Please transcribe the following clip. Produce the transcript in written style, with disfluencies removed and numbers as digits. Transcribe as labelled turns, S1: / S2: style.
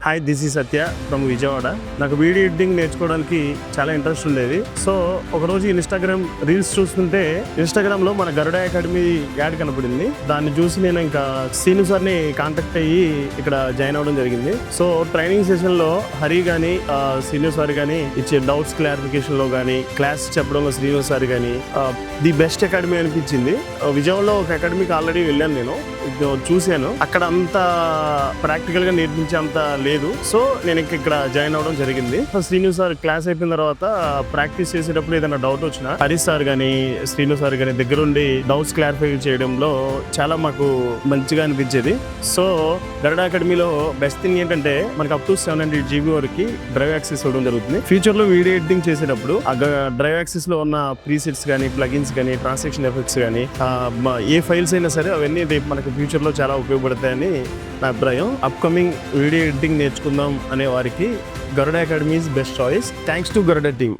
S1: Hi, this ఈ సత్య from Vijayawada. నాకు video editing నేర్చుకోవడానికి చాలా ఇంట్రెస్ట్ ఉండేది. సో ఒకరోజు ఇన్స్టాగ్రామ్ రీల్స్ చూస్తుంటే ఇన్స్టాగ్రామ్ లో మన గరుడ అకాడమీ యాడ్ కనపడింది. దాన్ని చూసి నేను ఇంకా సీను సార్ని కాంటాక్ట్ అయ్యి ఇక్కడ జాయిన్ అవ్వడం జరిగింది. సో ట్రైనింగ్ సెషన్ లో హరి గానీ సీను సార్ గానీ ఇచ్చే డౌట్స్ క్లారిఫికేషన్ లో గానీ క్లాస్ చెప్పడంలో శ్రీను సార్ గానీ ది బెస్ట్ అకాడమీ అనిపించింది. విజయవాడలో ఒక అకాడమీకి ఆల్రెడీ వెళ్ళాను, నేను చూశాను. అక్కడ అంత ప్రాక్టికల్ గా నేర్పించే అంత లేదు. సో నేను ఇక్కడ జాయిన్ అవ్వడం జరిగింది. శ్రీను సార్ క్లాస్ అయిపోయిన తర్వాత ప్రాక్టీస్ చేసేటప్పుడు ఏదైనా డౌట్ వచ్చినా హరి సార్ గానీ శ్రీను సార్ గానీ దగ్గరుండి డౌట్స్ క్లారిఫై చేయడంలో చాలా మాకు మంచిగా అనిపించేది. సో గరుడ అకాడమీలో బెస్ట్ థింగ్ ఏంటంటే మనకి అప్ టు 700 GB వరకు డ్రైవ్ యాక్సెస్ ఇవ్వడం జరుగుతుంది. ఫ్యూచర్ లో వీడియో ఎడిటింగ్ చేసేటప్పుడు ఆ డ్రైవ్ యాక్సెస్ లో ఉన్న ప్రీసెట్స్ కానీ ప్లగిన్స్ కానీ ట్రాన్సాక్షన్ ఎఫెక్ట్స్ కానీ ఏ ఫైల్స్ అయినా సరే అవన్నీ రేపు మనకి ఫ్యూచర్ లో చాలా ఉపయోగపడతాయని నా అభిప్రాయం. అప్కమింగ్ వీడియో ఎడిటింగ్ నేర్చుకుందాం అనే వారికి Garuda academy is best choice. Thanks to Garuda team.